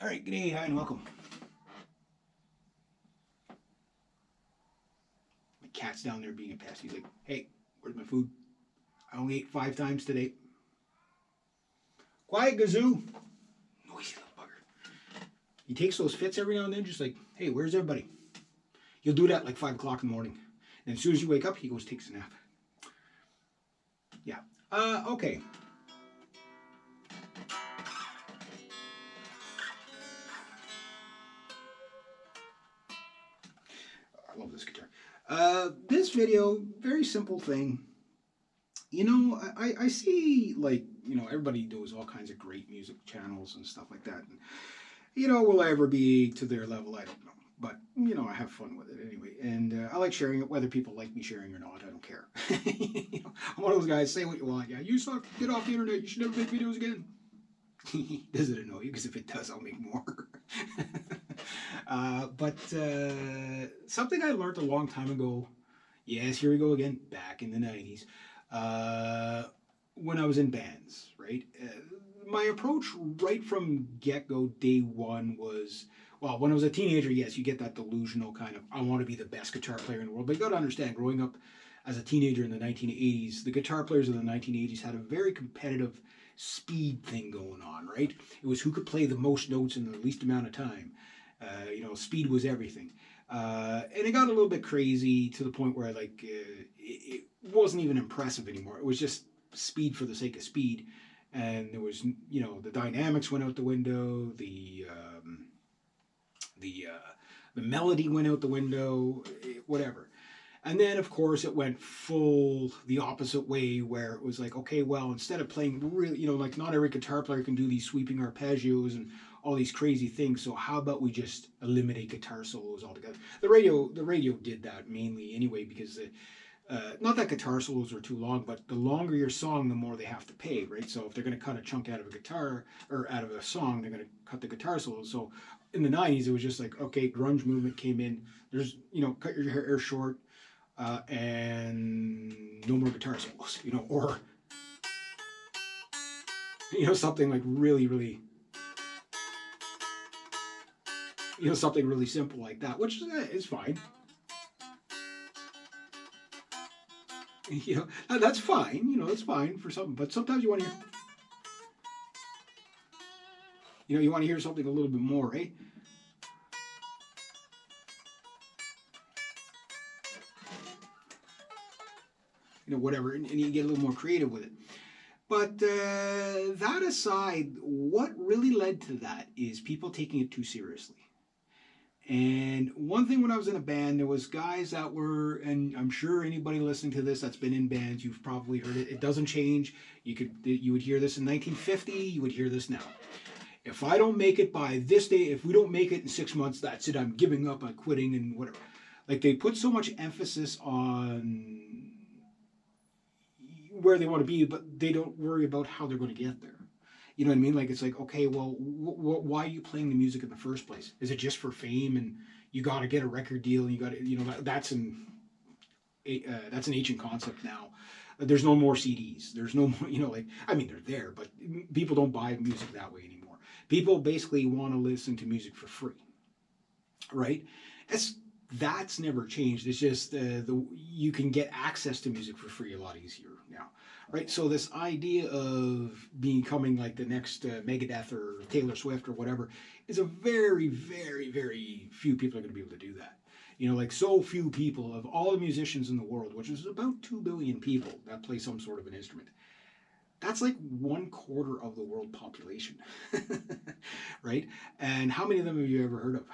All right, good day, hi, and welcome. My cat's down there being a pest. He's like, hey, where's my food? I only ate 5 times today. Quiet, Gazoo. Noisy little bugger. He takes those fits every now and then, just like, hey, where's everybody? He'll do that like 5 o'clock in the morning. And as soon as you wake up, he goes, takes a nap. Yeah. Okay. I love this guitar. This video, very simple thing. You know, I see, like, everybody does all kinds of great music channels and stuff like that. And, will I ever be to their level? I don't know. But, I have fun with it anyway. And I like sharing it, whether people like me sharing or not. I don't care. I'm one of those guys, say what you want. Yeah, you suck. Get off the internet. You should never make videos again. Does it annoy you? Because if it does, I'll make more. But something I learned a long time ago. Yes, here we go again. Back in the 90s. When I was in bands, right? My approach right from get-go, day one, was, well, when I was a teenager, yes, you get that delusional kind of, I want to be the best guitar player in the world. But you got to understand, growing up as a teenager in the 1980s, the guitar players of the 1980s had a very competitive speed thing going on, right? It was who could play the most notes in the least amount of time. Speed was everything. And it got a little bit crazy to the point where it wasn't even impressive anymore. It was just speed for the sake of speed, and there was the dynamics went out the window, the melody went out the window, whatever. And then, of course, it went full the opposite way, where it was like, okay, well, instead of playing really, like not every guitar player can do these sweeping arpeggios and all these crazy things. So how about we just eliminate guitar solos altogether? The radio did that mainly anyway, because not that guitar solos are too long, but the longer your song, the more they have to pay, right? So if they're going to cut a chunk out of a guitar or out of a song, they're going to cut the guitar solos. So in the 90s, it was just like, okay, grunge movement came in. There's, cut your hair short, and no more guitar solos, or something like really, really, something really simple like that, which is fine. That's fine. That's fine for something. But sometimes you want to hear, you want to hear something a little bit more, right? Whatever, and you get a little more creative with it. But that aside, what really led to that is people taking it too seriously. And one thing, when I was in a band, there was guys that were, and I'm sure anybody listening to this that's been in bands, you've probably heard it. It doesn't change. You would hear this in 1950. You would hear this now. If I don't make it by this day, if we don't make it in 6 months, that's it. I'm giving up. I'm quitting, and whatever. Like, they put so much emphasis on where they want to be, but they don't worry about how they're going to get there. You know what I mean? Like, it's like, okay, well, why are you playing the music in the first place? Is it just for fame, and you got to get a record deal, and you got to, that's an ancient concept now. There's no more CDs. There's no more, they're there, but people don't buy music that way anymore. People basically want to listen to music for free, right? That's never changed. It's just you can get access to music for free a lot easier now, right? So this idea of becoming like the next Megadeth or Taylor Swift or whatever is a very, very, very few people are going to be able to do that. Like, so few people, of all the musicians in the world, which is about 2 billion people that play some sort of an instrument. That's like 1/4 of the world population, right? And how many of them have you ever heard of?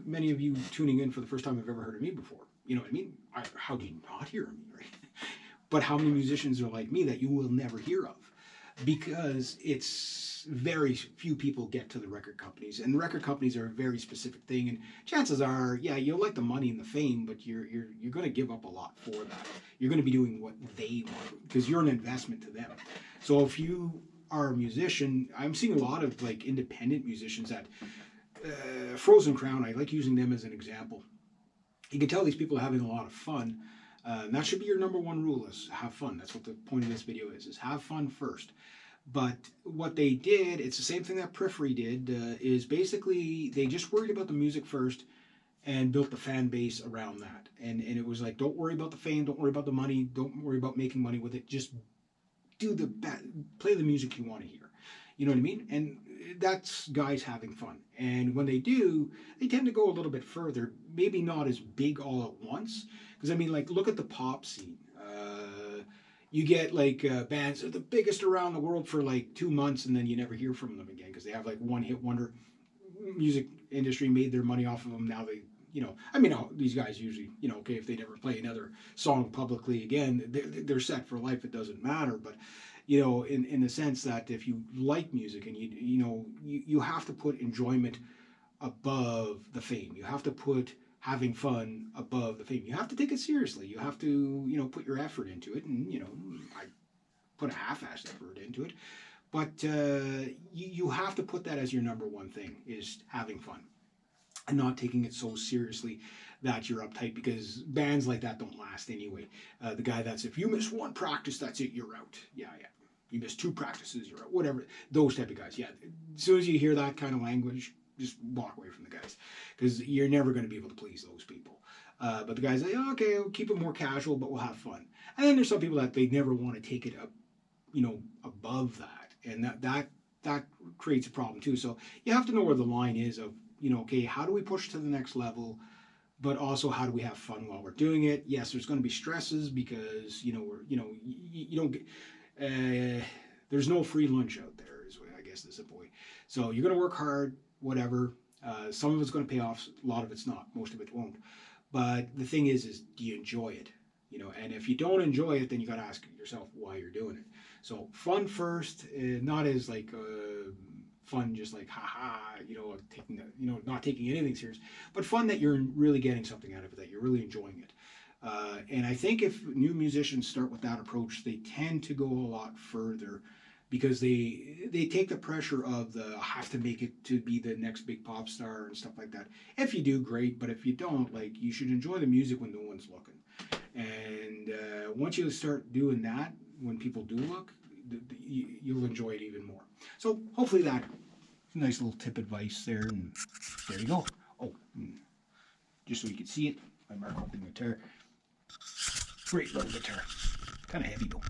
Many of you tuning in for the first time have ever heard of me before? You know what I mean? How do you not hear of me, right? But how many musicians are like me that you will never hear of? Because it's very few people get to the record companies, and record companies are a very specific thing. And chances are, yeah, you'll like the money and the fame, but you're going to give up a lot for that. You're going to be doing what they want, because you're an investment to them. So if you are a musician, I'm seeing a lot of like independent musicians that Frozen Crown. I like using them as an example. You can tell these people are having a lot of fun. And that should be your number one rule: is have fun. That's what the point of this video is have fun first. But what they did, it's the same thing that Periphery did, is basically they just worried about the music first and built the fan base around that. And it was like, don't worry about the fame, don't worry about the money, don't worry about making money with it. Just play the music you want to hear. You know what I mean? And that's guys having fun. And when they do, they tend to go a little bit further. Maybe not as big all at once. Because I mean, like, look at the pop scene. You get like bands that are the biggest around the world for like 2 months, and then you never hear from them again because they have like one hit wonder. Music industry made their money off of them. Now they, I mean, these guys usually, okay, if they never play another song publicly again, they're set for life. It doesn't matter. But in the sense that if you like music and you have to put enjoyment above the fame. You have to put having fun above the fame. You have to take it seriously. You have to, put your effort into it. And, I put a half-assed effort into it. But you have to put that as your number one thing, is having fun. And not taking it so seriously that you're uptight, because bands like that don't last anyway. The guy that's, if you miss one practice, that's it, you're out. Yeah. You miss 2 practices, you're out. Whatever. Those type of guys. Yeah. As soon as you hear that kind of language, just walk away from the guys, because you're never going to be able to please those people. But the guys say, oh, okay, we'll keep it more casual, but we'll have fun. And then there's some people that they never want to take it up, above that, and that creates a problem too. So you have to know where the line is of, okay, how do we push to the next level, but also how do we have fun while we're doing it? Yes, there's going to be stresses because we're you don't get there's no free lunch out there, is what I guess the simple way. So you're going to work hard. Whatever. Some of it's going to pay off. A lot of it's not. Most of it won't. But the thing is do you enjoy it? And if you don't enjoy it, then you got to ask yourself why you're doing it. So fun first, not as like fun, just like taking not taking anything serious, but fun that you're really getting something out of it, that you're really enjoying it. And I think if new musicians start with that approach, they tend to go a lot further, because they take the pressure of I have to make it to be the next big pop star and stuff like that. If you do, great, but if you don't, like, you should enjoy the music when no one's looking. And once you start doing that, when people do look, you'll enjoy it even more. So hopefully that nice little tip advice there, and there you go. Oh, just so you can see it, my Mark holding guitar. Great little guitar, kind of heavy though.